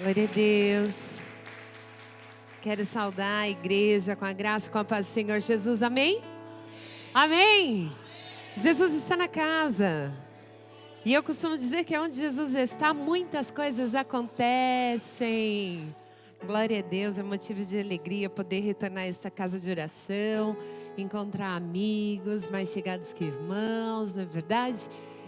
Glória a Deus. Quero saudar a igreja com a graça e com a paz do Senhor Jesus. Amém? Amém. Jesus está na casa. E eu costumo dizer que onde Jesus está, muitas coisas acontecem. Glória a Deus, é motivo de alegria poder retornar a essa casa de oração, encontrar amigos mais chegados que irmãos, não é verdade?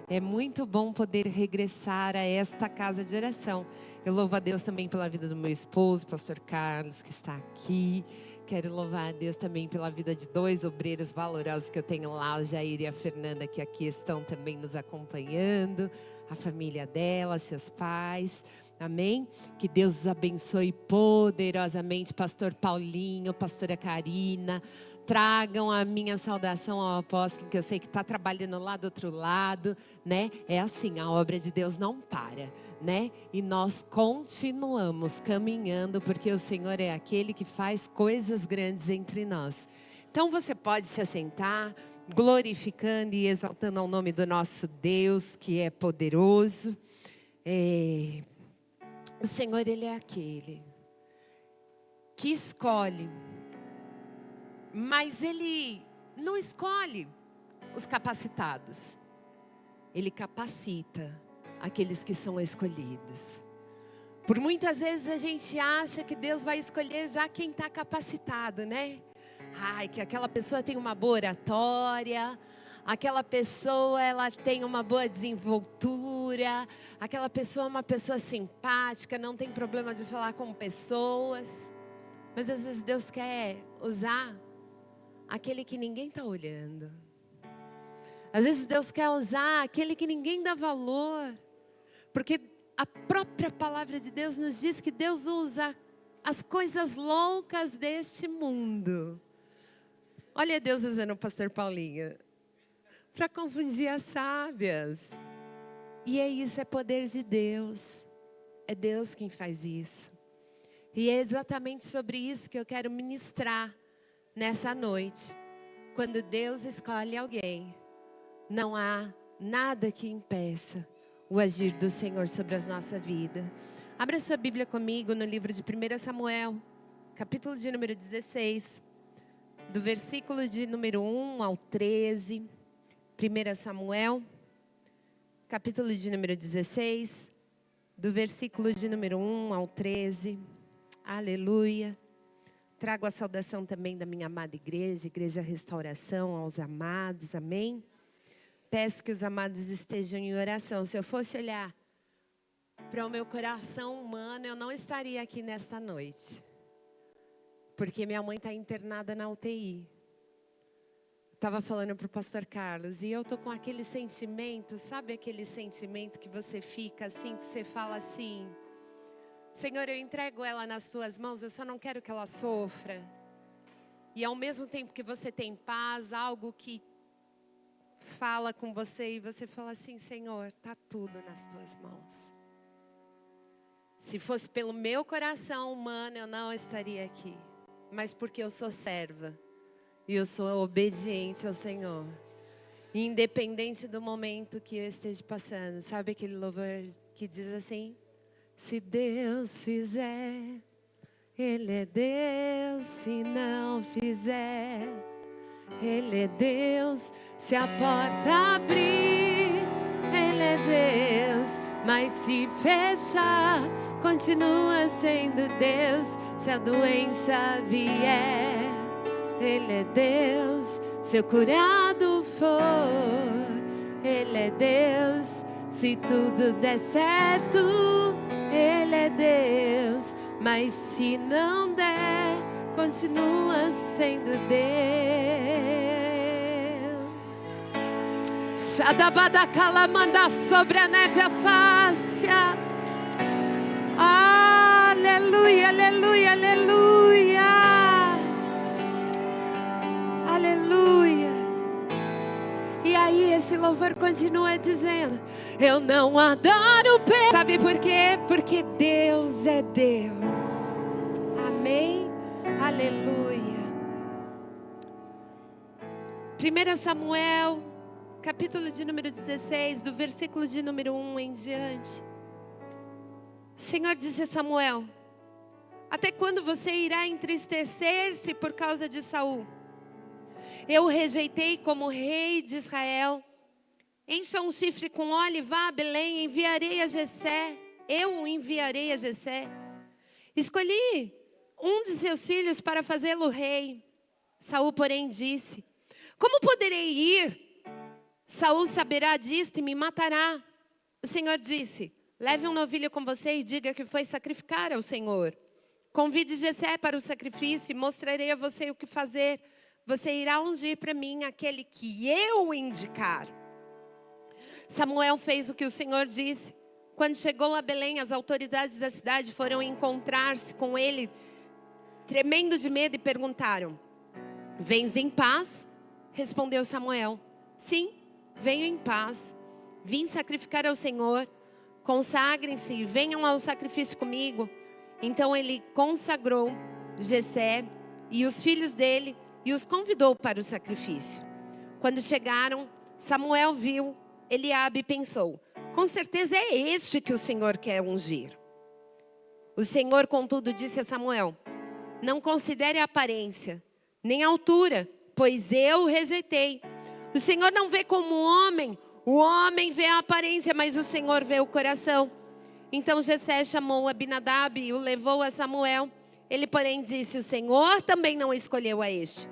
É muito bom poder regressar a esta casa de oração. Eu louvo a Deus também pela vida do meu esposo, pastor Carlos, que está aqui. Quero louvar a Deus também pela vida de dois obreiros valorosos que eu tenho lá, o Jair e a Fernanda, que aqui estão também nos acompanhando. A família dela, seus pais. Amém? Que Deus os abençoe poderosamente. Pastor Paulinho, pastora Karina. Tragam a minha saudação ao apóstolo, que eu sei que está trabalhando lá do outro lado, né? É assim, a obra de Deus não para, né? E nós continuamos caminhando, porque o Senhor é aquele que faz coisas grandes entre nós. Então você pode se assentar, glorificando e exaltando ao nome do nosso Deus, que é poderoso. O Senhor, Ele é aquele que escolhe, mas Ele não escolhe os capacitados. Ele capacita aqueles que são escolhidos. Por muitas vezes a gente acha que Deus vai escolher já quem está capacitado, né? Ai, que aquela pessoa tem uma boa oratória, aquela pessoa ela tem uma boa desenvoltura, aquela pessoa é uma pessoa simpática, não tem problema de falar com pessoas. Mas às vezes Deus quer usar aquele que ninguém está olhando. Às vezes Deus quer usar aquele que ninguém dá valor. Porque a própria palavra de Deus nos diz que Deus usa as coisas loucas deste mundo. Olha Deus usando o pastor Paulinho para confundir as sábias. E é isso, é poder de Deus. É Deus quem faz isso. E é exatamente sobre isso que eu quero ministrar nessa noite. Quando Deus escolhe alguém, não há nada que impeça o agir do Senhor sobre a nossa vida. Abra sua Bíblia comigo no livro de 1 Samuel, capítulo de número 16, do versículo de número 1 ao 13. 1 Samuel, capítulo de número 16, do versículo de número 1 ao 13. Aleluia. Trago a saudação também da minha amada igreja, Igreja Restauração, aos amados, amém? Peço que os amados estejam em oração. Se eu fosse olhar para o meu coração humano, eu não estaria aqui nesta noite. Porque minha mãe está internada na UTI. Estava falando para o pastor Carlos, e eu estou com aquele sentimento, sabe aquele sentimento que você fica assim, que você fala assim: Senhor, eu entrego ela nas tuas mãos, eu só não quero que ela sofra. E ao mesmo tempo que você tem paz, algo que fala com você e você fala assim: Senhor, está tudo nas tuas mãos. Se fosse pelo meu coração humano, eu não estaria aqui. Mas porque eu sou serva e eu sou obediente ao Senhor. E independente do momento que eu esteja passando, sabe aquele louvor que diz assim: se Deus fizer, Ele é Deus. Se não fizer, Ele é Deus. Se a porta abrir, Ele é Deus. Mas se fechar, continua sendo Deus. Se a doença vier, Ele é Deus. Se eu curado for, Ele é Deus. Se tudo der certo, Ele é Deus. Mas se não der, continua sendo Deus. Shadabadakala manda sobre a neve a fáscia. Aleluia, aleluia, aleluia. Aleluia. E aí esse louvor continua dizendo: eu não adoro o Sabe por quê? Porque Deus é Deus. Amém? Aleluia. 1 Samuel, capítulo de número 16, do versículo de número 1 em diante. O Senhor disse a Samuel: até quando você irá entristecer-se por causa de Saul? Eu o rejeitei como rei de Israel. Encha um chifre com óleo e vá a Belém, enviarei a Jessé. Eu o enviarei a Jessé. Escolhi um de seus filhos para fazê-lo rei. Saul, porém, disse: como poderei ir? Saul saberá disto e me matará. O Senhor disse: leve um novilho com você e diga que foi sacrificar ao Senhor. Convide Jessé para o sacrifício e mostrarei a você o que fazer. Você irá ungir para mim aquele que eu indicar. Samuel fez o que o Senhor disse. Quando chegou a Belém, as autoridades da cidade foram encontrar-se com ele, tremendo de medo, e perguntaram: vens em paz? Respondeu Samuel: sim, venho em paz. Vim sacrificar ao Senhor. Consagrem-se e venham ao sacrifício comigo. Então ele consagrou Jessé e os filhos dele e os convidou para o sacrifício. Quando chegaram, Samuel viu Eliabe e pensou: com certeza é este que o Senhor quer ungir. O Senhor, contudo, disse a Samuel: não considere a aparência, nem a altura, pois eu o rejeitei. O Senhor não vê como homem, o homem vê a aparência, mas o Senhor vê o coração. Então Jessé chamou Abinadab e o levou a Samuel. Ele, porém, disse: o Senhor também não escolheu a este.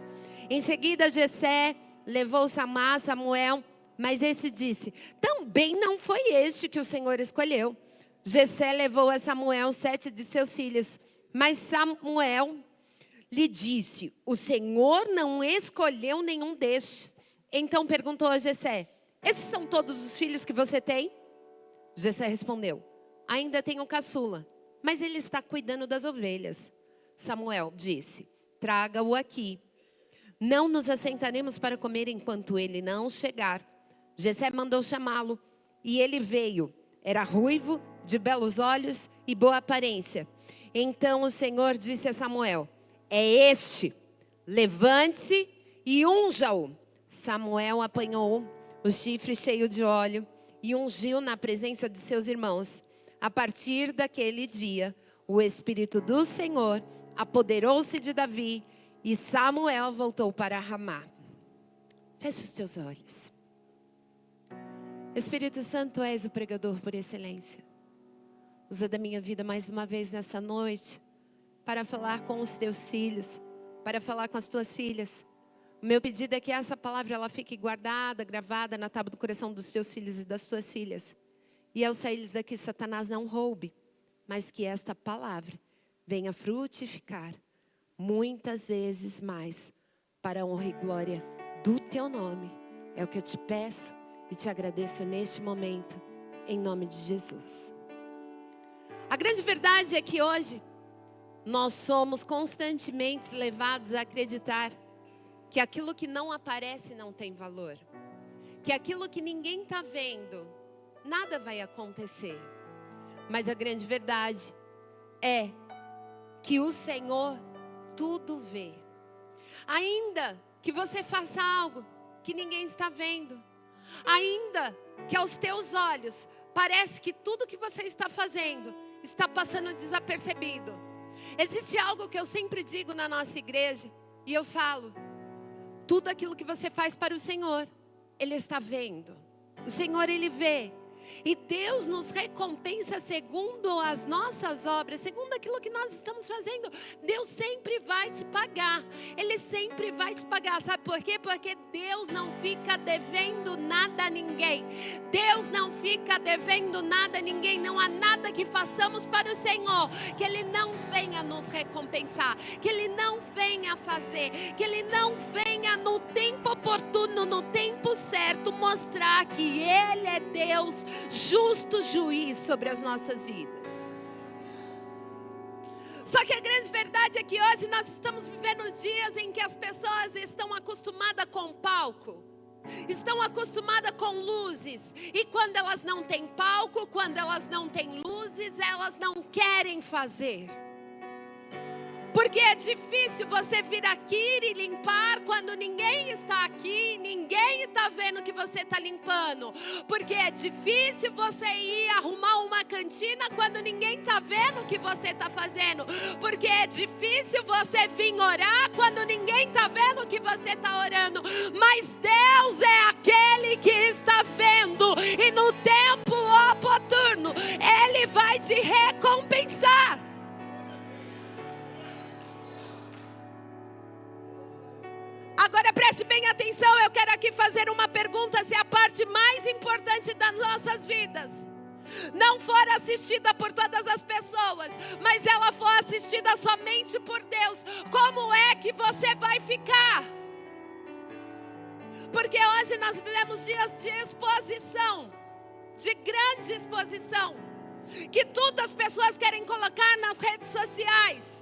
Em seguida, Jessé levou Samá a Samuel, mas esse disse: também não foi este que o Senhor escolheu. Jessé levou a Samuel 7 de seus filhos, mas Samuel lhe disse: o Senhor não escolheu nenhum destes. Então perguntou a Jessé: esses são todos os filhos que você tem? Jessé respondeu: ainda tenho o caçula, mas ele está cuidando das ovelhas. Samuel disse: traga-o aqui. Não nos assentaremos para comer enquanto ele não chegar. Jessé mandou chamá-lo, e ele veio. Era ruivo, de belos olhos e boa aparência. Então o Senhor disse a Samuel: é este, levante-se e unja-o. Samuel apanhou o chifre cheio de óleo e ungiu na presença de seus irmãos. A partir daquele dia, o Espírito do Senhor apoderou-se de Davi e Samuel voltou para Ramá. Feche os teus olhos. Espírito Santo, és o pregador por excelência. Usa da minha vida mais uma vez nessa noite para falar com os teus filhos, para falar com as tuas filhas. O meu pedido é que essa palavra ela fique guardada, gravada na tábua do coração dos teus filhos e das tuas filhas. E ao saíres daqui, Satanás não roube, mas que esta palavra venha frutificar muitas vezes mais para a honra e glória do teu nome. É o que eu te peço e te agradeço neste momento, em nome de Jesus. A grande verdade é que hoje nós somos constantemente levados a acreditar que aquilo que não aparece não tem valor, que aquilo que ninguém está vendo, nada vai acontecer. Mas a grande verdade é que o Senhor tudo vê. Ainda que você faça algo que ninguém está vendo, ainda que aos teus olhos parece que tudo que você está fazendo está passando desapercebido. Existe algo que eu sempre digo na nossa igreja, e eu falo: tudo aquilo que você faz para o Senhor, Ele está vendo. O Senhor, Ele vê. E Deus nos recompensa segundo as nossas obras, segundo aquilo que nós estamos fazendo. Deus sempre vai te pagar. Ele sempre vai te pagar. Sabe por quê? Porque Deus não fica devendo nada a ninguém. Deus não fica devendo nada a ninguém. Não há nada que façamos para o Senhor que Ele não venha nos recompensar, que Ele não venha fazer, que Ele não venha no tempo oportuno, no tempo certo, mostrar que Ele é Deus, justo juiz sobre as nossas vidas. Só que a grande verdade é que hoje nós estamos vivendo dias em que as pessoas estão acostumadas com palco, estão acostumadas com luzes, e quando elas não têm palco, quando elas não têm luzes, elas não querem fazer. Porque é difícil você vir aqui e limpar quando ninguém está aqui, ninguém está vendo que você está limpando. Porque é difícil você ir arrumar uma cantina quando ninguém está vendo o que você está fazendo. Porque é difícil você vir orar quando ninguém está vendo o que você está orando. Mas Deus é aquele que está vendo, e no tempo oportuno Ele vai te recompensar. Agora preste bem atenção, eu quero aqui fazer uma pergunta: se a parte mais importante das nossas vidas não for assistida por todas as pessoas, mas ela for assistida somente por Deus, como é que você vai ficar? Porque hoje nós vivemos dias de exposição, de grande exposição, que tudo as pessoas querem colocar nas redes sociais.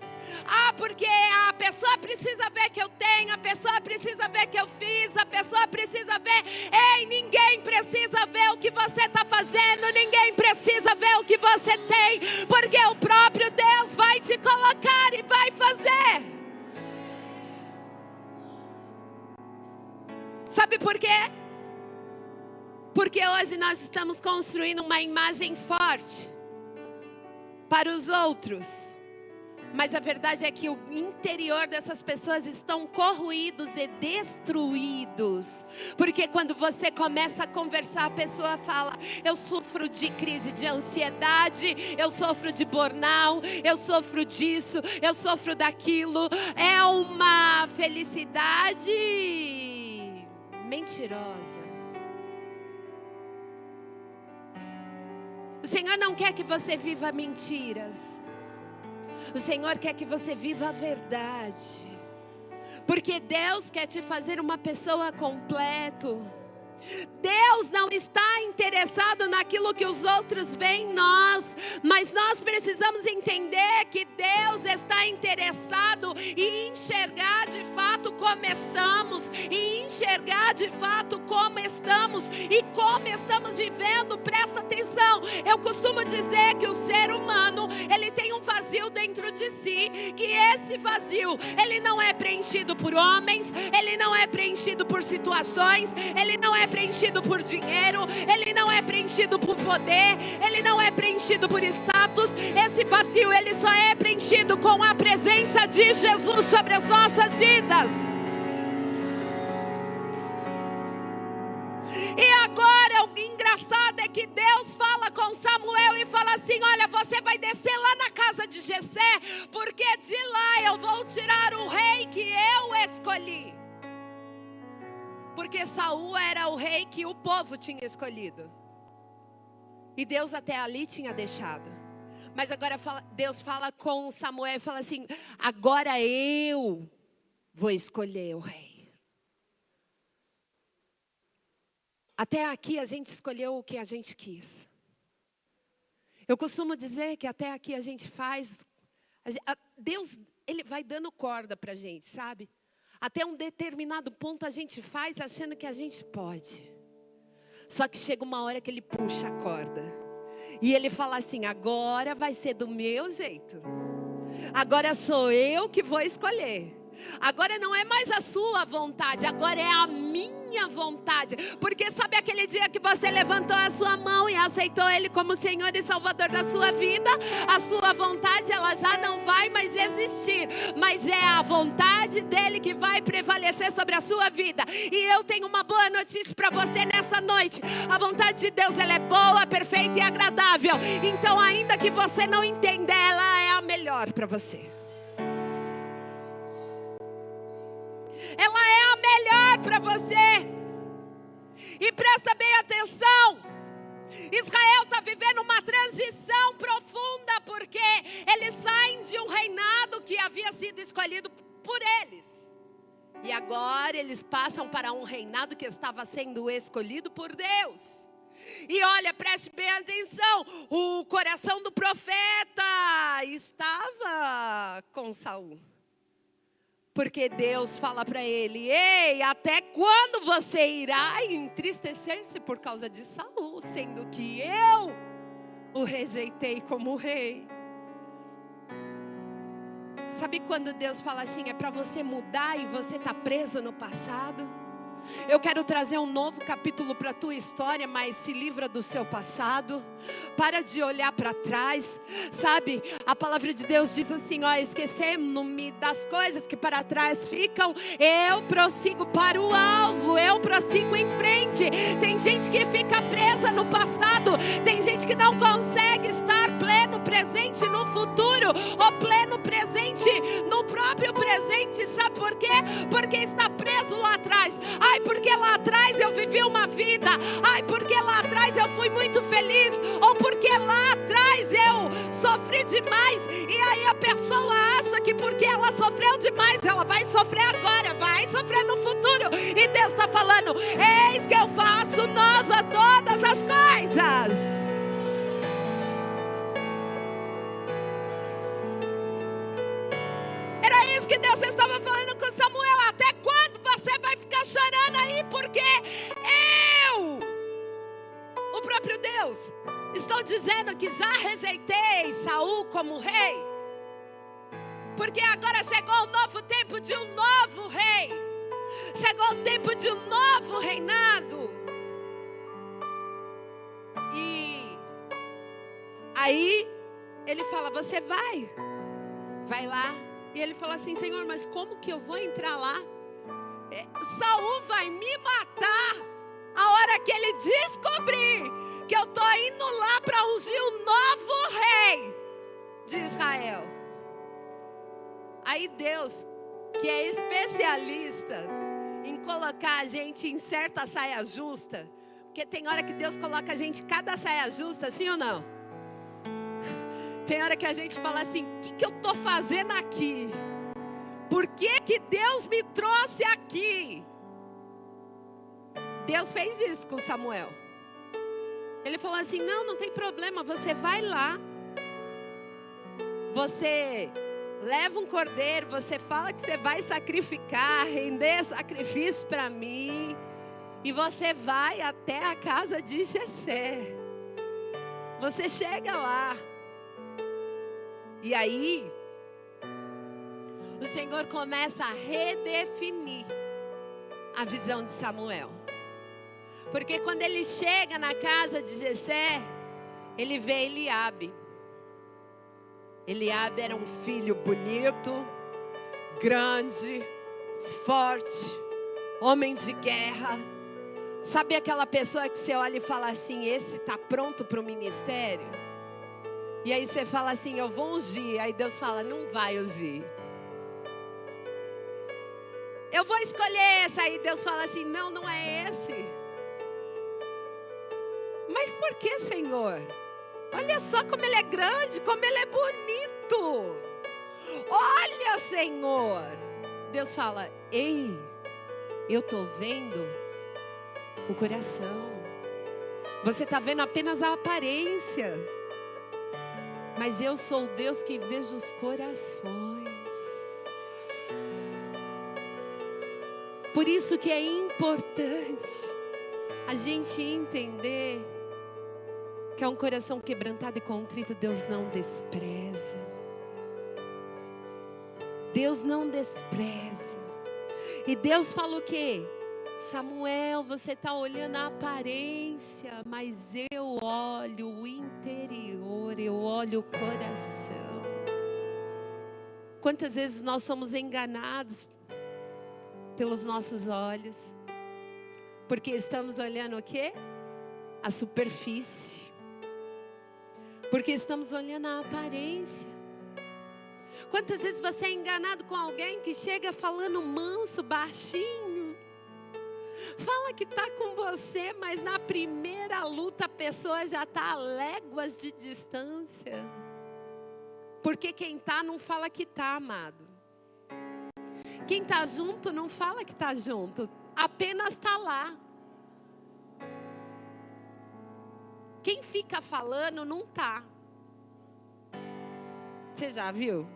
Porque a pessoa precisa ver que eu tenho, a pessoa precisa ver que eu fiz, a pessoa precisa ver. Ei, ninguém precisa ver o que você está fazendo, ninguém precisa ver o que você tem, porque o próprio Deus vai te colocar e vai fazer. Sabe por quê? Porque hoje nós estamos construindo uma imagem forte para os outros. Mas a verdade é que o interior dessas pessoas estão corroídos e destruídos. Porque quando você começa a conversar, a pessoa fala: eu sofro de crise de ansiedade, eu sofro de burnout, eu sofro disso, eu sofro daquilo. É uma felicidade mentirosa. O Senhor não quer que você viva mentiras. O Senhor quer que você viva a verdade. Porque Deus quer te fazer uma pessoa completa. Deus não está interessado naquilo que os outros veem em nós, mas nós precisamos entender que Deus está interessado em enxergar de fato como estamos, e enxergar de fato como estamos e como estamos vivendo. Presta atenção, eu costumo dizer que o ser humano, ele tem um vazio dentro de si, que esse vazio, ele não é preenchido por homens, ele não é preenchido por situações, ele não é preenchido por dinheiro, ele não é preenchido por poder, ele não é preenchido por status. Esse vazio, ele só é preenchido com a presença de Jesus sobre as nossas vidas. E agora o engraçado é que Deus fala com Samuel e fala assim: olha, você vai descer lá na casa de Jessé, porque de lá eu vou tirar o rei que eu escolhi. Porque Saul era o rei que o povo tinha escolhido. E Deus até ali tinha deixado. Mas agora Deus fala com Samuel e fala assim: agora eu vou escolher o rei. Até aqui a gente escolheu o que a gente quis. Eu costumo dizer que até aqui a gente faz. Deus, Ele vai dando corda pra gente, sabe? Até um determinado ponto a gente faz achando que a gente pode. Só que chega uma hora que Ele puxa a corda. E Ele fala assim: agora vai ser do meu jeito. Agora sou eu que vou escolher. Agora não é mais a sua vontade, agora é a minha vontade. Porque sabe aquele dia que você levantou a sua mão e aceitou Ele como Senhor e Salvador da sua vida? A sua vontade, ela já não vai mais existir, mas é a vontade dEle que vai prevalecer sobre a sua vida. E eu tenho uma boa notícia para você nessa noite: a vontade de Deus, ela é boa, perfeita e agradável. Então, ainda que você não entenda, ela é a melhor para você. Ela é a melhor para você. E presta bem atenção: Israel está vivendo uma transição profunda, porque eles saem de um reinado que havia sido escolhido por eles, e agora eles passam para um reinado que estava sendo escolhido por Deus. E olha, preste bem atenção: o coração do profeta estava com Saul. Porque Deus fala para ele: ei, até quando você irá entristecer-se por causa de Saul, sendo que eu o rejeitei como rei? Sabe quando Deus fala assim, é para você mudar e você está preso no passado? Eu quero trazer um novo capítulo para a tua história, mas se livra do seu passado. Para de olhar para trás. Sabe, a palavra de Deus diz assim, ó, esquecendo-me das coisas que para trás ficam, eu prossigo para o alvo, eu prossigo em frente. Tem gente que fica presa no passado, tem gente que não consegue estar pleno presente no futuro, ou pleno presente no próprio presente. Sabe por quê? Porque está preso lá atrás. Ai, porque lá atrás eu vivi uma vida. Ai, porque lá atrás eu fui muito feliz. Ou porque lá atrás eu sofri demais. E aí a pessoa acha que porque ela sofreu demais, ela vai sofrer agora, vai sofrer no futuro. E Deus está falando, eis que eu faço nova todas as coisas. Era isso que Deus estava falando com Samuel. Até quando você vai ficar chorando aí? Porque o próprio Deus, estou dizendo que já rejeitei Saul como rei. Porque agora chegou o novo tempo de um novo rei. Chegou o tempo de um novo reinado. E aí ele fala, você vai lá. E ele fala assim, Senhor, mas como que eu vou entrar lá? Saul vai me matar a hora que ele descobrir que eu estou indo lá para ungir o novo rei de Israel. Aí Deus, que é especialista em colocar a gente em certa saia justa, porque tem hora que Deus coloca a gente em cada saia justa, sim ou não? Tem hora que a gente fala assim, o que eu estou fazendo aqui? Por que Deus me trouxe aqui? Deus fez isso com Samuel. Ele falou assim, não tem problema, você vai lá. Você leva um cordeiro, você fala que você vai sacrificar, render sacrifício para mim. E você vai até a casa de Jessé. Você chega lá. E aí, o Senhor começa a redefinir a visão de Samuel. Porque quando ele chega na casa de Jessé, ele vê Eliabe. Eliabe era um filho bonito, grande, forte, homem de guerra. Sabe aquela pessoa que você olha e fala assim, esse está pronto para o ministério? E aí você fala assim, eu vou ungir. Aí Deus fala, não vai ungir. Eu vou escolher esse. Aí Deus fala assim, não é esse. Mas por que, Senhor? Olha só como ele é grande, como ele é bonito. Olha, Senhor. Deus fala, ei, eu estou vendo o coração. Você está vendo apenas a aparência. Mas eu sou o Deus que vejo os corações. Por isso que é importante a gente entender que é um coração quebrantado e contrito, Deus não despreza. Deus não despreza. E Deus falou o quê? Samuel, você está olhando a aparência, mas eu olho o interior, eu olho o coração. Quantas vezes nós somos enganados pelos nossos olhos? Porque estamos olhando o quê? A superfície. Porque estamos olhando a aparência. Quantas vezes você é enganado com alguém que chega falando manso, baixinho? Fala que está com você, mas na primeira luta a pessoa já está a léguas de distância. Porque quem está não fala que está, amado. Quem está junto não fala que está junto, apenas está lá. Quem fica falando não está. Você já viu?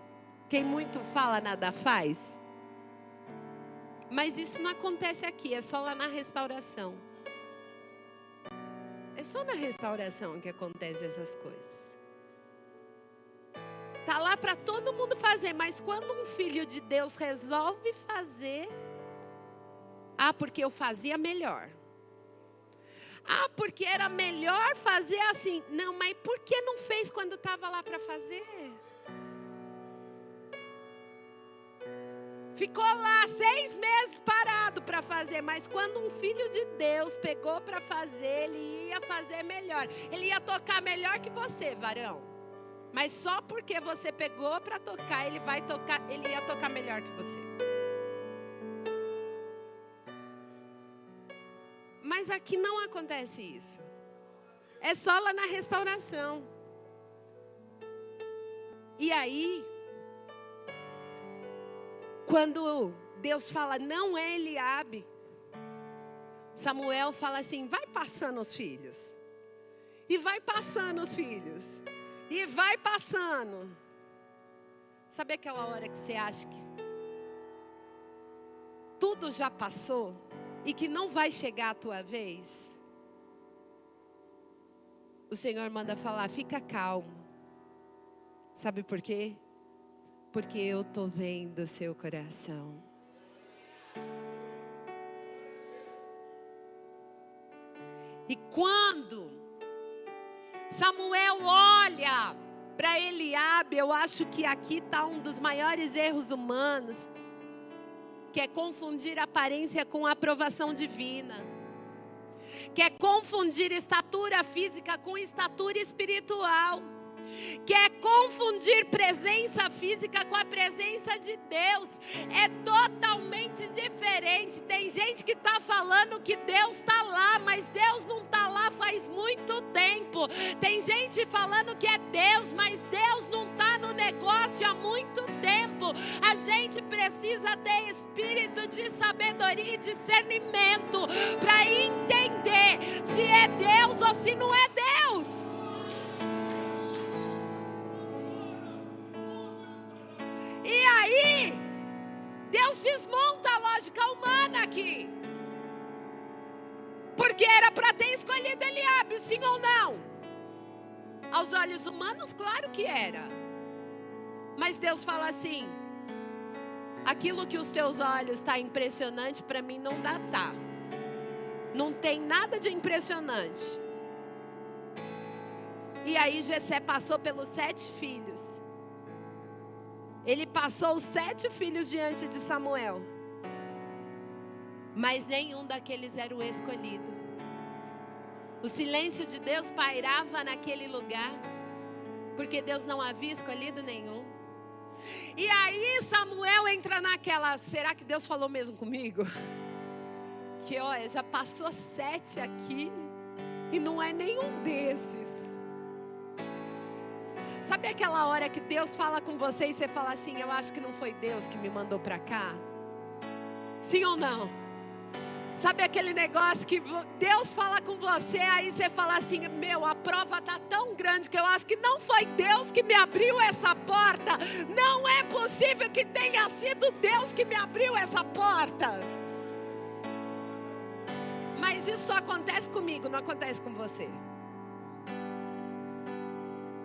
Quem muito fala nada faz. Mas isso não acontece aqui, é só lá na restauração. É só na restauração que acontecem essas coisas. Tá lá para todo mundo fazer, mas quando um filho de Deus resolve fazer, porque eu fazia melhor. Porque era melhor fazer assim. Não, mas por que não fez quando estava lá para fazer? Ficou lá 6 meses parado para fazer, mas quando um filho de Deus pegou para fazer, ele ia fazer melhor. Ele ia tocar melhor que você, varão. Mas só porque você pegou para tocar, ele ia tocar melhor que você. Mas aqui não acontece isso. É só lá na restauração. E aí, quando Deus fala, não é Eliabe, Samuel fala assim, vai passando os filhos. E vai passando os filhos. E vai passando. Sabe aquela hora que você acha que tudo já passou? E que não vai chegar a tua vez? O Senhor manda falar, fica calmo. Sabe por quê? Porque eu estou vendo o seu coração. E quando Samuel olha para Eliabe, eu acho que aqui está um dos maiores erros humanos, que é confundir aparência com aprovação divina, que é confundir estatura física com estatura espiritual, que é confundir presença física com a presença de Deus. É totalmente diferente. Tem gente que está falando que Deus está lá, mas Deus não está lá faz muito tempo. Tem gente falando que é Deus, mas Deus não está no negócio há muito tempo. A gente precisa ter espírito de sabedoria e discernimento para entender se é Deus ou se não é Deus. E aí, Deus desmonta a lógica humana aqui. Porque era para ter escolhido Eliabe, sim ou não? Aos olhos humanos, claro que era. Mas Deus fala assim, aquilo que os teus olhos está impressionante, para mim não dá, tá? Não tem nada de impressionante. E aí Jessé passou pelos 7 filhos. Ele passou os 7 filhos diante de Samuel. Mas nenhum daqueles era o escolhido. O silêncio de Deus pairava naquele lugar, porque Deus não havia escolhido nenhum. E aí Samuel entra naquela, será que Deus falou mesmo comigo? Que olha, já passou 7 aqui e não é nenhum desses. Sabe aquela hora que Deus fala com você e você fala assim, eu acho que não foi Deus que me mandou para cá? Sim ou não? Sabe aquele negócio que Deus fala com você, aí você fala assim, a prova está tão grande que eu acho que não foi Deus que me abriu essa porta. Não é possível que tenha sido Deus que me abriu essa porta. Mas isso só acontece comigo, não acontece com você.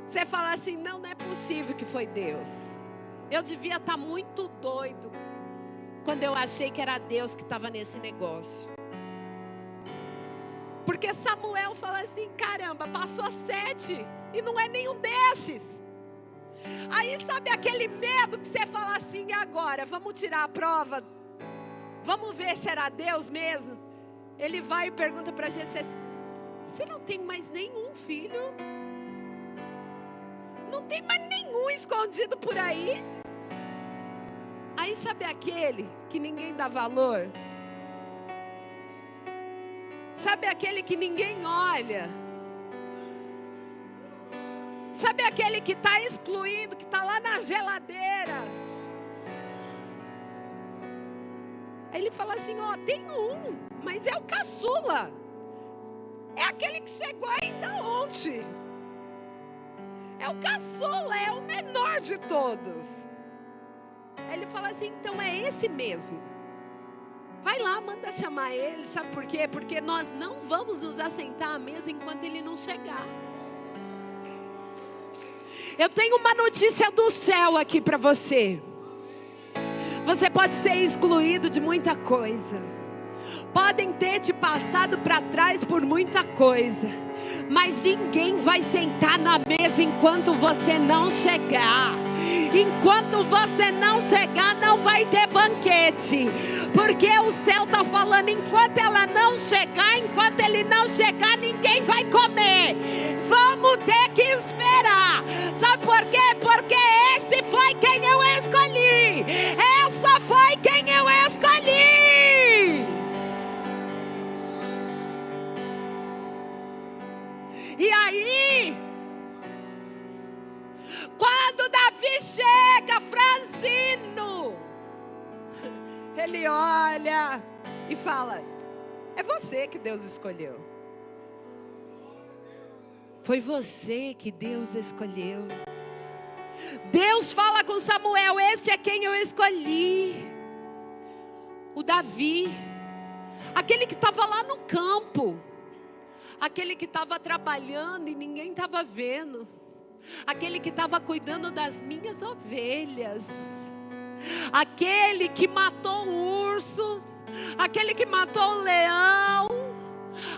Você fala assim, não é possível que foi Deus. Eu devia estar muito doido quando eu achei que era Deus que estava nesse negócio. Porque Samuel fala assim, caramba, passou 7 e não é nenhum desses. Aí sabe aquele medo que você fala assim, agora, vamos tirar a prova? Vamos ver se era Deus mesmo? Ele vai e pergunta para a gente, você não tem mais nenhum filho? Não tem mais nenhum escondido por aí? Aí sabe aquele que ninguém dá valor? Sabe aquele que ninguém olha? Sabe aquele que está excluído, que está lá na geladeira? Aí ele fala assim, tem um, mas é o caçula. É aquele que chegou ainda ontem. É o caçula, é o menor de todos. Aí ele fala assim, então é esse mesmo. Vai lá, manda chamar ele, sabe por quê? Porque nós não vamos nos assentar à mesa enquanto ele não chegar. Eu tenho uma notícia do céu aqui para você. Você pode ser excluído de muita coisa. Podem ter te passado para trás por muita coisa. Mas ninguém vai sentar na mesa enquanto você não chegar. Enquanto você não chegar, não vai ter banquete. Porque o céu está falando, enquanto ela não chegar, enquanto ele não chegar, ninguém vai comer. Vamos ter que esperar. Sabe por quê? Porque esse foi quem eu escolhi. Essa foi quem eu escolhi. E aí, quando Davi chega, franzino, ele olha e fala: é você que Deus escolheu. Foi você que Deus escolheu. Deus fala com Samuel: este é quem eu escolhi. O Davi, aquele que estava lá no campo, aquele que estava trabalhando e ninguém estava vendo, aquele que estava cuidando das minhas ovelhas, aquele que matou o urso, aquele que matou o leão,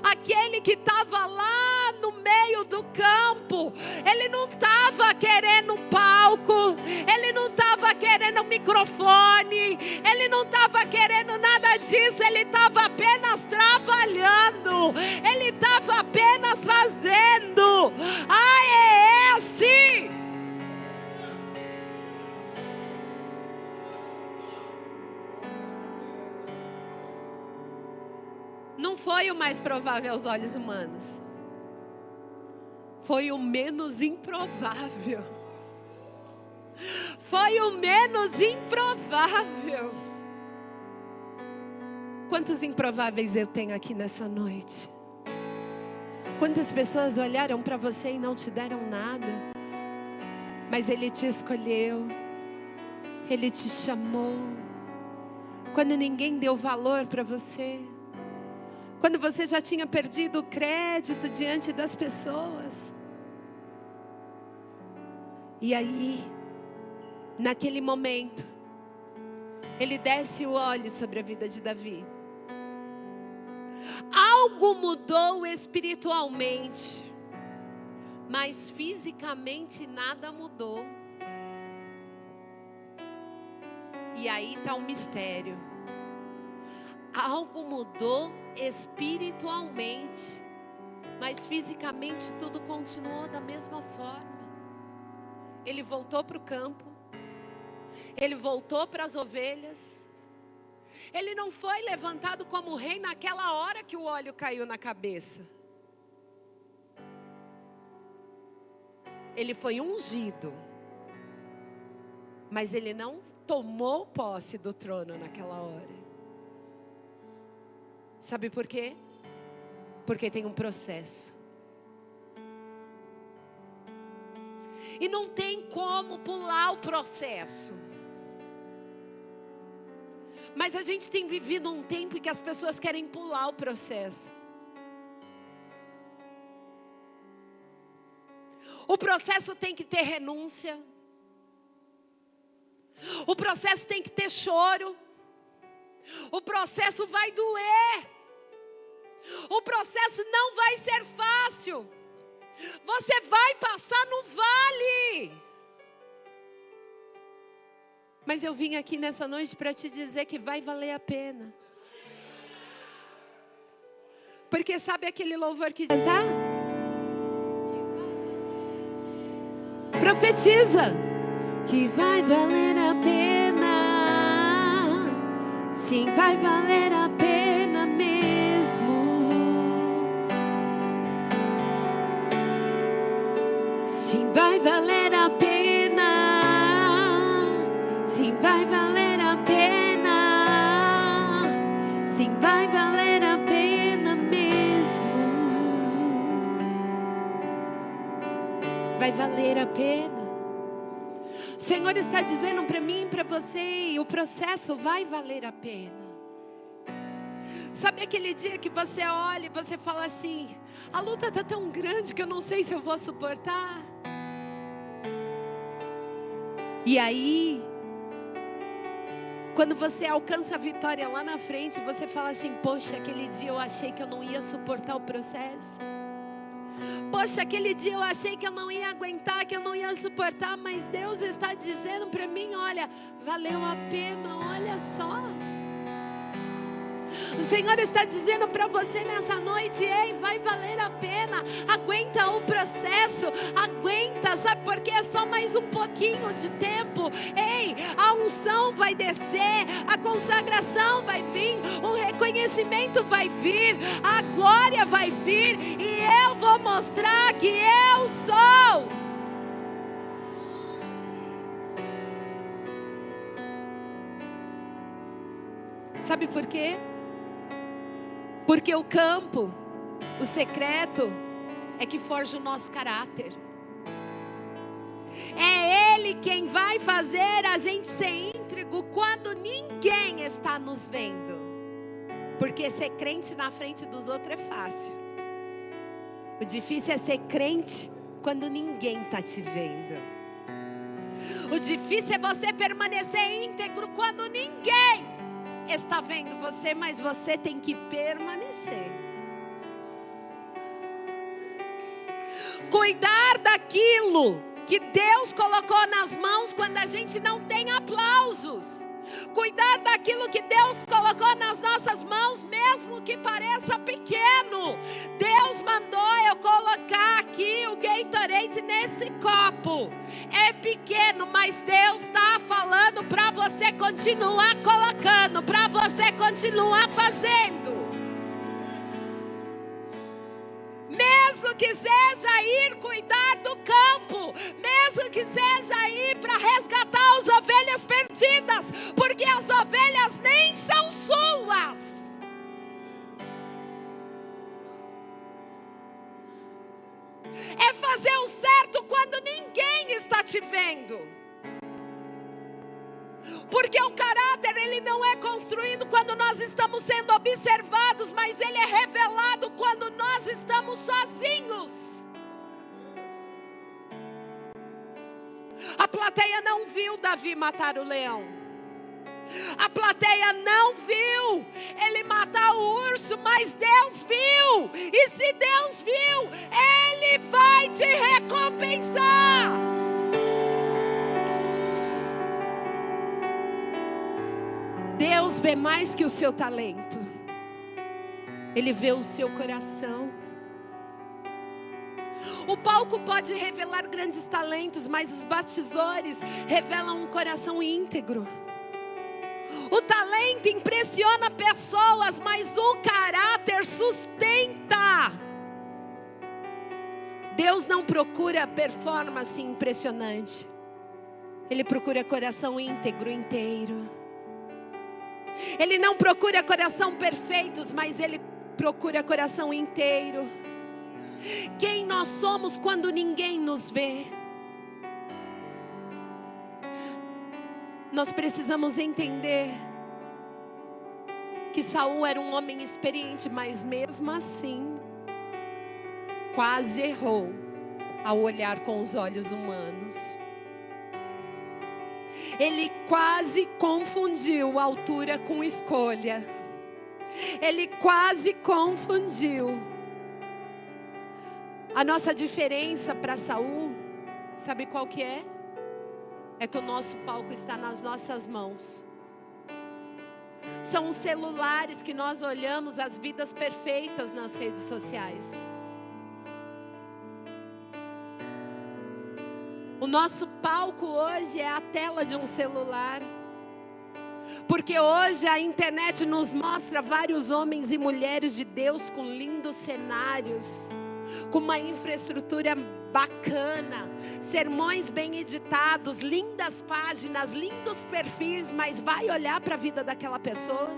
aquele que estava lá no meio do campo. Ele não estava querendo um palco, ele não estava querendo um microfone, ele não estava querendo nada disso. Ele estava apenas trabalhando, ele estava apenas fazendo. É esse. Não foi o mais provável aos olhos humanos. Foi o menos improvável. Foi o menos improvável. Quantos improváveis eu tenho aqui nessa noite? Quantas pessoas olharam para você e não te deram nada? Mas Ele te escolheu. Ele te chamou. Quando ninguém deu valor para você. Quando você já tinha perdido o crédito diante das pessoas. E aí, naquele momento, Ele desce o olho sobre a vida de Davi. Algo mudou espiritualmente, mas fisicamente nada mudou. E aí está o mistério. Algo mudou espiritualmente, mas fisicamente tudo continuou da mesma forma. Ele voltou para o campo, ele voltou para as ovelhas. Ele não foi levantado como rei naquela hora que o óleo caiu na cabeça. Ele foi ungido, mas ele não tomou posse do trono naquela hora. Sabe por quê? Porque tem um processo. E não tem como pular o processo. Mas a gente tem vivido um tempo em que as pessoas querem pular o processo. O processo tem que ter renúncia. O processo tem que ter choro. O processo vai doer. O processo não vai ser fácil. Você vai passar no vale. Mas eu vim aqui nessa noite para te dizer que vai valer a pena. Porque sabe aquele louvor que cantar? Profetiza. Que vai valer a pena. Sim, vai valer a pena mesmo. Sim, vai valer a pena. Sim, vai valer a pena. Sim, vai valer a pena mesmo. Vai valer a pena. O Senhor está dizendo para mim e para você, o processo vai valer a pena. Sabe aquele dia que você olha e você fala assim: a luta está tão grande que eu não sei se eu vou suportar. E aí, quando você alcança a vitória lá na frente, você fala assim: poxa, aquele dia eu achei que eu não ia suportar o processo. Poxa, aquele dia eu achei que eu não ia aguentar, que eu não ia suportar, mas Deus está dizendo para mim: olha, valeu a pena, olha só. O Senhor está dizendo para você nessa noite: ei, vai valer a pena, aguenta o processo, aguenta, sabe, porque é só mais um pouquinho de tempo. Ei, a unção vai descer, a consagração vai vir, o reconhecimento vai vir, a glória vai vir, e eu vou mostrar que eu sou. Sabe por quê? Porque o campo, o secreto, é que forja o nosso caráter. É Ele quem vai fazer a gente ser íntegro quando ninguém está nos vendo. Porque ser crente na frente dos outros é fácil. O difícil é ser crente quando ninguém está te vendo. O difícil é você permanecer íntegro quando ninguém está vendo você, mas você tem que permanecer. Cuidar daquilo que Deus colocou nas mãos quando a gente não tem aplausos. Cuidar daquilo que Deus colocou nas nossas mãos, mesmo que pareça pequeno. Deus mandou eu colocar aqui o Gatorade nesse copo. É pequeno, mas Deus está falando para você continuar colocando, para você continuar fazendo. Mesmo que seja ir cuidar do campo, mesmo que seja ir para resgatar as ovelhas perdidas, porque as ovelhas nem são suas. É fazer o certo quando ninguém está te vendo. Porque o caráter, ele não é construído quando nós estamos sendo observados, mas ele é revelado quando nós estamos sozinhos. A plateia não viu Davi matar o leão. A plateia não viu ele matar o urso, mas Deus viu. E se Deus viu, Ele vai te recompensar. Deus vê mais que o seu talento. Ele vê o seu coração. O palco pode revelar grandes talentos, mas os bastidores revelam um coração íntegro. O talento impressiona pessoas, mas o caráter sustenta. Deus não procura performance impressionante. Ele procura coração íntegro, inteiro. Ele não procura coração perfeitos, mas Ele procura coração inteiro. Quem nós somos quando ninguém nos vê? Nós precisamos entender que Saul era um homem experiente, mas mesmo assim, quase errou ao olhar com os olhos humanos. Ele quase confundiu altura com escolha. Ele quase confundiu. A nossa diferença para Saul, sabe qual que é? É que o nosso palco está nas nossas mãos. São os celulares que nós olhamos as vidas perfeitas nas redes sociais. O nosso palco hoje é a tela de um celular. Porque hoje a internet nos mostra vários homens e mulheres de Deus com lindos cenários, com uma infraestrutura bacana, sermões bem editados, lindas páginas, lindos perfis, mas vai olhar para a vida daquela pessoa?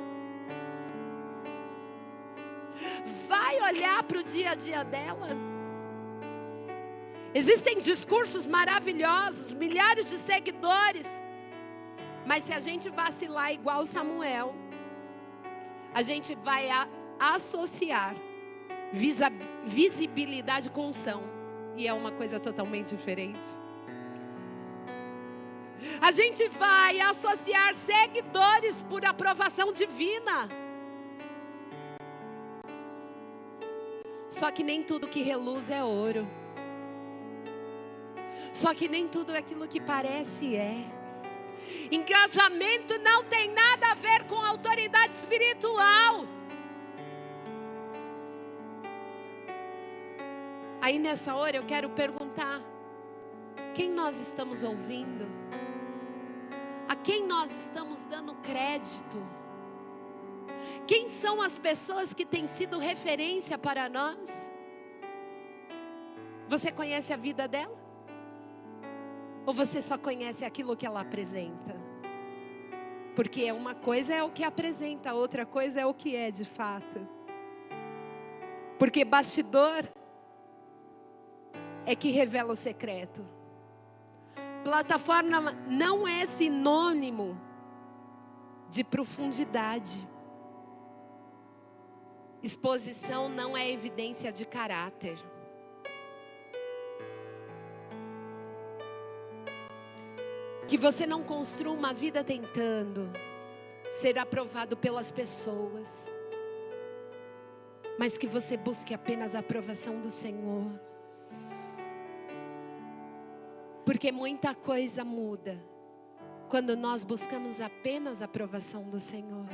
Vai olhar para o dia a dia dela? Existem discursos maravilhosos, milhares de seguidores, mas se a gente vacilar igual Samuel, a gente vai associar visibilidade com unção, e é uma coisa totalmente diferente. A gente vai associar seguidores por aprovação divina. Só que nem tudo que reluz é ouro. Só que nem tudo aquilo que parece é. Engajamento não tem nada a ver com autoridade espiritual. Aí nessa hora eu quero perguntar: quem nós estamos ouvindo? A quem nós estamos dando crédito? Quem são as pessoas que têm sido referência para nós? Você conhece a vida dela? Ou você só conhece aquilo que ela apresenta? Porque uma coisa é o que apresenta, outra coisa é o que é de fato. Porque bastidor é que revela o secreto. Plataforma não é sinônimo de profundidade. Exposição não é evidência de caráter. Que você não construa uma vida tentando ser aprovado pelas pessoas, mas que você busque apenas a aprovação do Senhor. Porque muita coisa muda quando nós buscamos apenas a aprovação do Senhor.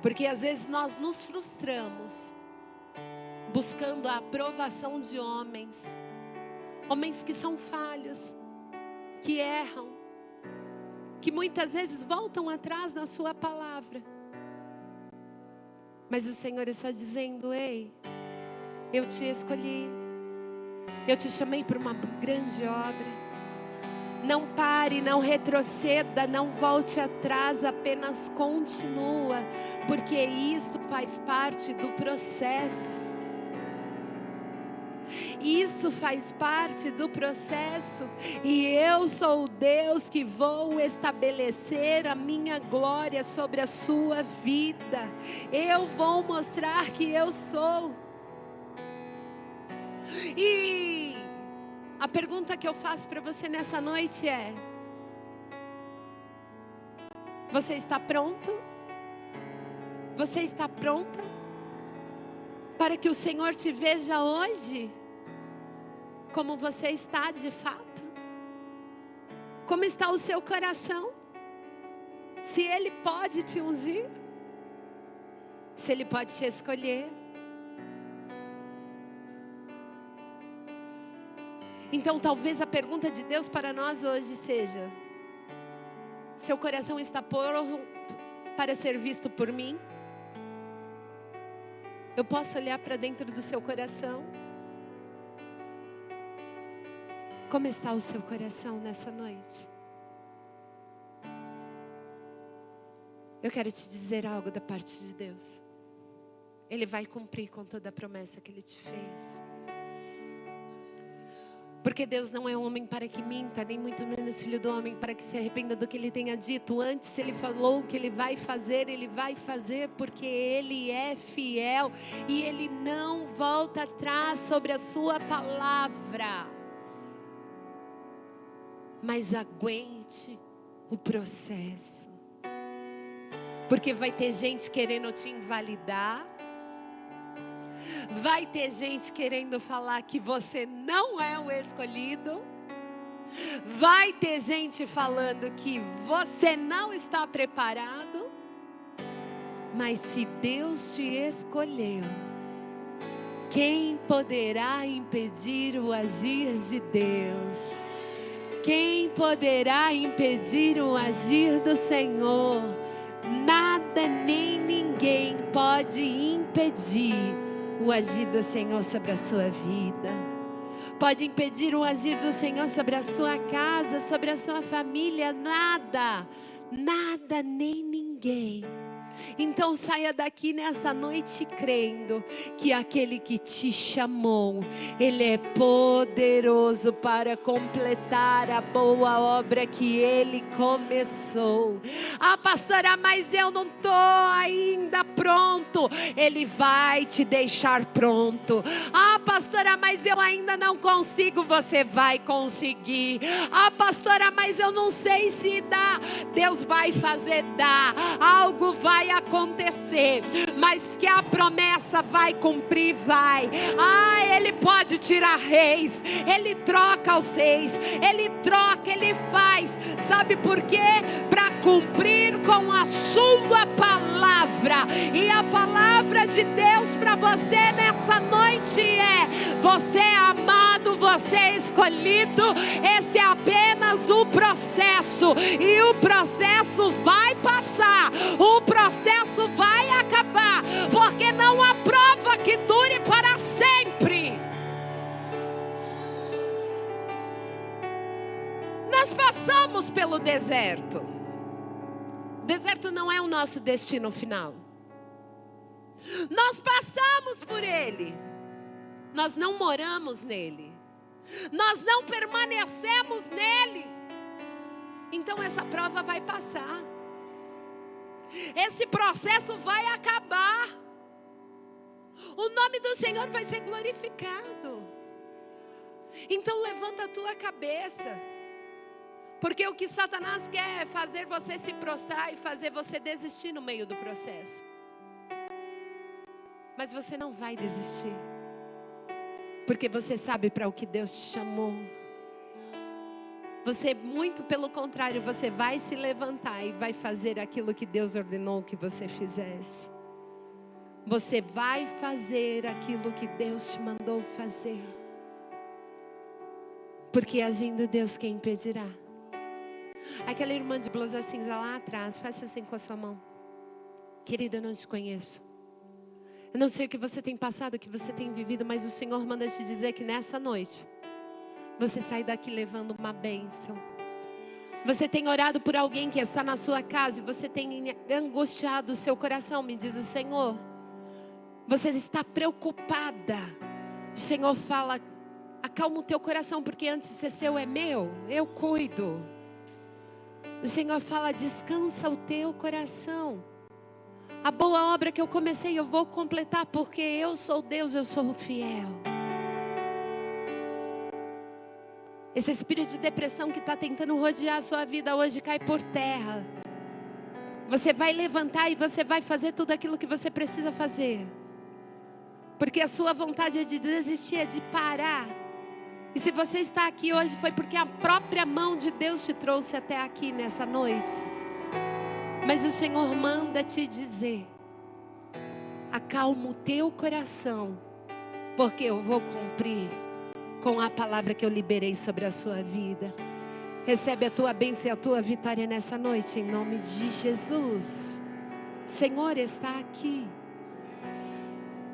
Porque às vezes nós nos frustramos buscando a aprovação de homens. Homens que são falhos, que erram, que muitas vezes voltam atrás na sua palavra. Mas o Senhor está dizendo: ei, eu te escolhi, eu te chamei para uma grande obra. Não pare, não retroceda, não volte atrás, apenas continua, porque isso faz parte do processo. Isso faz parte do processo. E eu sou o Deus que vou estabelecer a minha glória sobre a sua vida. Eu vou mostrar que eu sou. E a pergunta que eu faço para você nessa noite é: você está pronto? Você está pronta para que o Senhor te veja hoje como você está de fato? Como está o seu coração? Se Ele pode te ungir, se Ele pode te escolher. Então talvez a pergunta de Deus para nós hoje seja: seu coração está pronto para ser visto por mim? Eu posso olhar para dentro do seu coração? Como está o seu coração nessa noite? Eu quero te dizer algo da parte de Deus. Ele vai cumprir com toda a promessa que Ele te fez. Porque Deus não é homem para que minta, nem muito menos filho do homem para que se arrependa do que Ele tenha dito. Antes Ele falou que Ele vai fazer porque Ele é fiel. E Ele não volta atrás sobre a sua palavra. Mas aguente o processo. Porque vai ter gente querendo te invalidar. Vai ter gente querendo falar que você não é o escolhido. Vai ter gente falando que você não está preparado. Mas se Deus te escolheu, quem poderá impedir o agir de Deus? Quem poderá impedir o agir do Senhor? Nada nem ninguém pode impedir o agir do Senhor sobre a sua vida. Pode impedir o agir do Senhor sobre a sua casa, sobre a sua família. Nada, nada nem ninguém. Então saia daqui nessa noite crendo que aquele que te chamou, Ele é poderoso para completar a boa obra que Ele começou. Ah, pastora, mas eu não estou ainda pronto. Ele vai te deixar pronto. Ah, pastora, mas eu ainda não consigo. Você vai conseguir. Ah, pastora, mas eu não sei se dá. Deus vai fazer dar. Algo vai acontecer, mas que a promessa vai cumprir, vai. Ah, Ele pode tirar reis, Ele troca os reis, Ele troca, Ele faz. Sabe por quê? Para cumprir com a sua palavra. E a palavra de Deus para você nessa noite é: você é amado, você é escolhido. Esse é apenas o processo, e o processo vai passar, o processo vai acabar, porque não há prova que dure para sempre. Nós passamos pelo deserto. O deserto não é o nosso destino final. Nós passamos por ele. Nós não moramos nele. Nós não permanecemos nele. Então essa prova vai passar. Esse processo vai acabar. O nome do Senhor vai ser glorificado. Então levanta a tua cabeça. Porque o que Satanás quer é fazer você se prostrar e fazer você desistir no meio do processo. Mas você não vai desistir. Porque você sabe para o que Deus te chamou. Você, muito pelo contrário, você vai se levantar e vai fazer aquilo que Deus ordenou que você fizesse. Você vai fazer aquilo que Deus te mandou fazer. Porque agindo Deus, quem impedirá? Aquela irmã de blusa cinza lá atrás, faça assim com a sua mão. Querida, eu não te conheço. Eu não sei o que você tem passado, o que você tem vivido, mas o Senhor manda te dizer que nessa noite você sai daqui levando uma bênção. Você tem orado por alguém que está na sua casa e você tem angustiado o seu coração, me diz o Senhor. Você está preocupada. O Senhor fala: acalma o teu coração, porque antes de ser seu é meu, eu cuido. O Senhor fala: descansa o teu coração. A boa obra que eu comecei eu vou completar, porque eu sou Deus, eu sou fiel. Esse espírito de depressão que está tentando rodear a sua vida hoje cai por terra. Você vai levantar e você vai fazer tudo aquilo que você precisa fazer. Porque a sua vontade é de desistir, é de parar. E se você está aqui hoje foi porque a própria mão de Deus te trouxe até aqui nessa noite. Mas o Senhor manda te dizer: acalma o teu coração, porque eu vou cumprir com a palavra que eu liberei sobre a sua vida. Recebe a tua bênção e a tua vitória nessa noite, em nome de Jesus. O Senhor está aqui.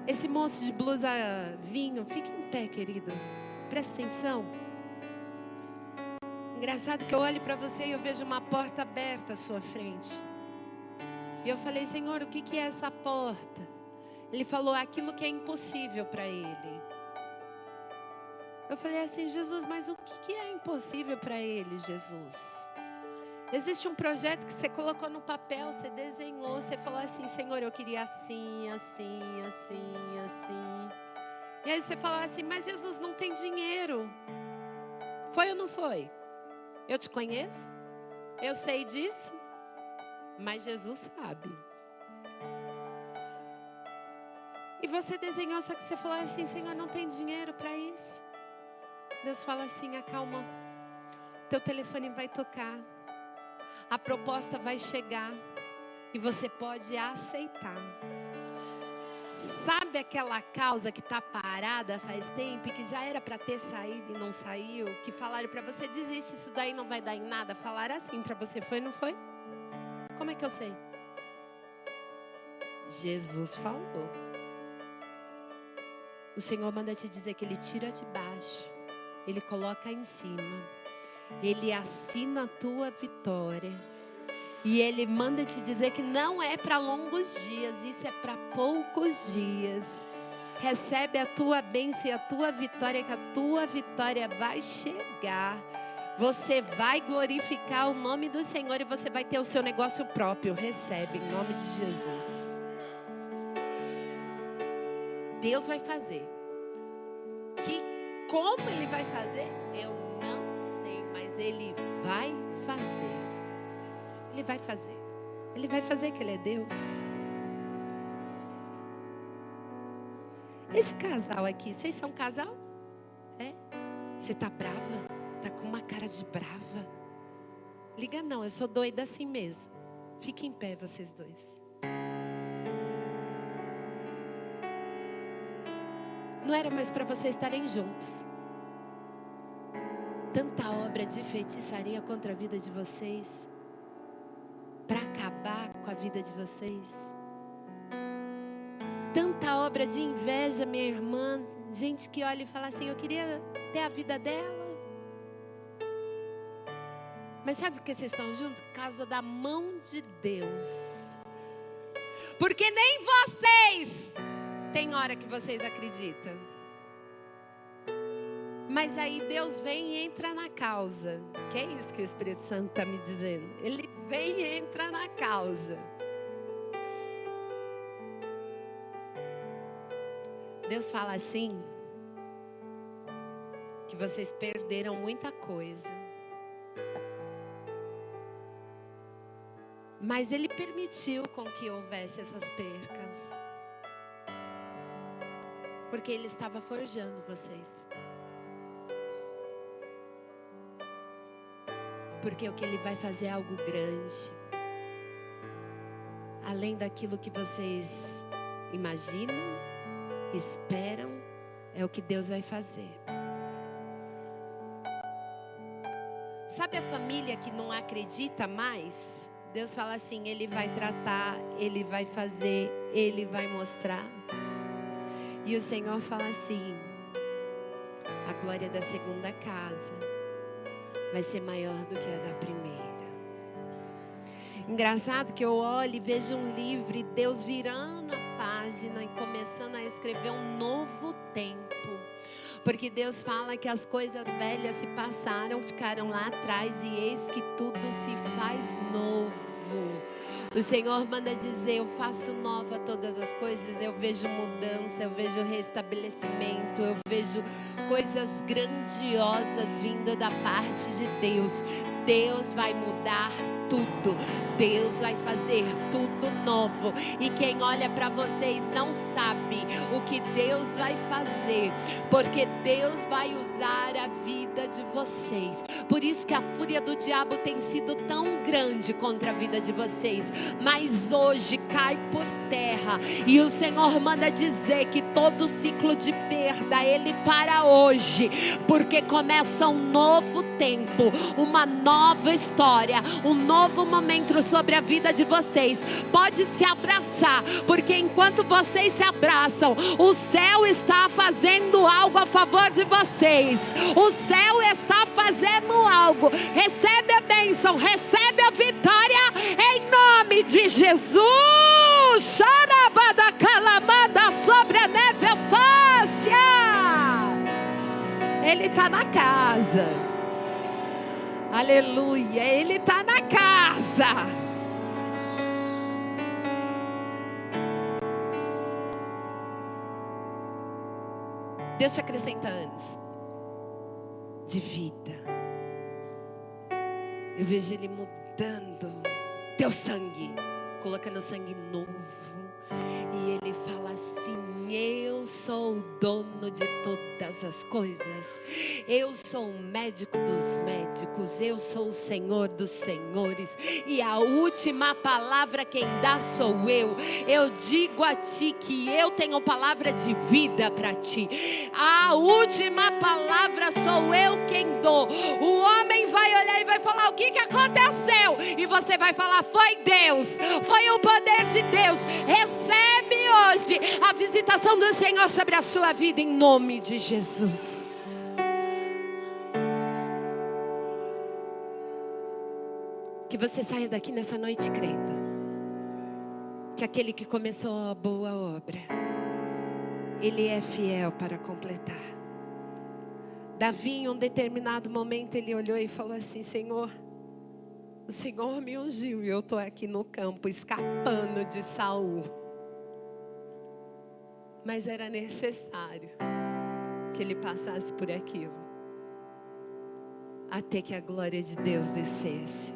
Esse moço de blusa vinho, fique em pé, querido. Presta atenção. Engraçado que eu olho para você e eu vejo uma porta aberta à sua frente. E eu falei: Senhor, o que é essa porta? Ele falou: aquilo que é impossível para ele. Eu falei assim: Jesus, mas o que é impossível para ele, Jesus? Existe um projeto que você colocou no papel, você desenhou, você falou assim: Senhor, eu queria assim, assim, assim, assim. E aí você falou assim: mas Jesus, não tem dinheiro. Foi ou não foi? Eu te conheço, eu sei disso, mas Jesus sabe. E você desenhou, só que você falou assim: Senhor, não tem dinheiro para isso. Deus fala assim: acalma, teu telefone vai tocar, a proposta vai chegar e você pode aceitar. Sabe aquela causa que está parada faz tempo e que já era para ter saído e não saiu? Que falaram para você: desiste, isso daí não vai dar em nada. Falaram assim para você, foi ou não foi? Como é que eu sei? Jesus falou. O Senhor manda te dizer que Ele tira de baixo, Ele coloca em cima, Ele assina a tua vitória. E Ele manda te dizer que não é para longos dias, isso é para poucos dias. Recebe a tua bênção e a tua vitória, que a tua vitória vai chegar. Você vai glorificar o nome do Senhor e você vai ter o seu negócio próprio. Recebe em nome de Jesus. Deus vai fazer. Como Ele vai fazer? Eu não sei, mas Ele vai fazer. Ele vai fazer. Ele vai fazer, que Ele é Deus. Esse casal aqui, vocês são um casal? É? Você tá brava? Tá com uma cara de brava? Liga não, eu sou doida assim mesmo. Fiquem em pé vocês dois. Não era mais para vocês estarem juntos. Tanta obra de feitiçaria contra a vida de vocês, para acabar com a vida de vocês. Tanta obra de inveja, minha irmã. Gente que olha e fala assim, eu queria ter a vida dela. Mas sabe por que vocês estão juntos? Por causa da mão de Deus. Porque nem vocês tem hora que vocês acreditam. Mas aí Deus vem e entra na causa. Que é isso que o Espírito Santo está me dizendo. Ele vem e entra na causa. Deus fala assim, que vocês perderam muita coisa. Mas Ele permitiu com que houvesse essas percas. Porque Ele estava forjando vocês. Porque o que Ele vai fazer é algo grande. Além daquilo que vocês imaginam, esperam, é o que Deus vai fazer. Sabe a família que não acredita mais? Deus fala assim, Ele vai tratar, Ele vai fazer, Ele vai mostrar. E o Senhor fala assim, a glória da segunda casa vai ser maior do que a da primeira. Engraçado que eu olho e vejo um livro e Deus virando a página e começando a escrever um novo tempo. Porque Deus fala que as coisas velhas se passaram, ficaram lá atrás e eis que tudo se faz novo. O Senhor manda dizer, eu faço nova todas as coisas. Eu vejo mudança, eu vejo restabelecimento, eu vejo coisas grandiosas vindo da parte de Deus. Deus vai mudar tudo, Deus vai fazer tudo novo. E quem olha para vocês não sabe o que Deus vai fazer, porque Deus vai usar a vida de vocês. Por isso que a fúria do diabo tem sido tão grande contra a vida de vocês, mas hoje cai por terra. E o Senhor manda dizer que todo ciclo de perda Ele para hoje, porque começa um novo tempo, uma nova história, um novo momento sobre a vida de vocês. Pode se abraçar, porque enquanto vocês se abraçam, o céu está fazendo algo a favor de vocês. O céu está fazendo algo. Recebe a bênção, recebe a vitória em nome de Jesus. Xarabada calamada sobre a neve fácil. Ele está na casa. Aleluia, Ele está na casa. Deus te acrescenta anos de vida. Eu vejo Ele mudando teu sangue, colocando sangue novo. E Ele fala assim, eu sou o dono de todas as coisas. Eu sou o médico dos médicos. Eu sou o Senhor dos senhores. E a última palavra quem dá sou eu. Eu digo a ti que eu tenho palavra de vida para ti. A última palavra sou eu quem dou. O homem vai olhar e vai falar, o que aconteceu? E você vai falar, foi Deus. Foi o poder de Deus. Recebe hoje a visitação do Senhor sobre a sua vida em nome de Jesus. Que você saia daqui nessa noite crendo que aquele que começou a boa obra, Ele é fiel para completar. Davi, em um determinado momento, ele olhou e falou assim: Senhor, o Senhor me ungiu e eu estou aqui no campo escapando de Saul. Mas era necessário que ele passasse por aquilo, até que a glória de Deus descesse.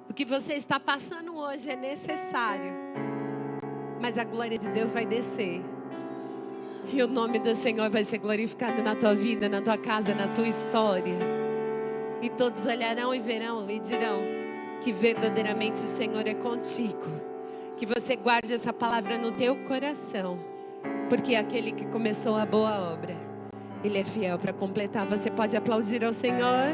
O que você está passando hoje é necessário, mas a glória de Deus vai descer. E o nome do Senhor vai ser glorificado na tua vida, na tua casa, na tua história. E todos olharão e verão e dirão que verdadeiramente o Senhor é contigo. Que você guarde essa palavra no teu coração, porque aquele que começou a boa obra, Ele é fiel para completar. Você pode aplaudir ao Senhor?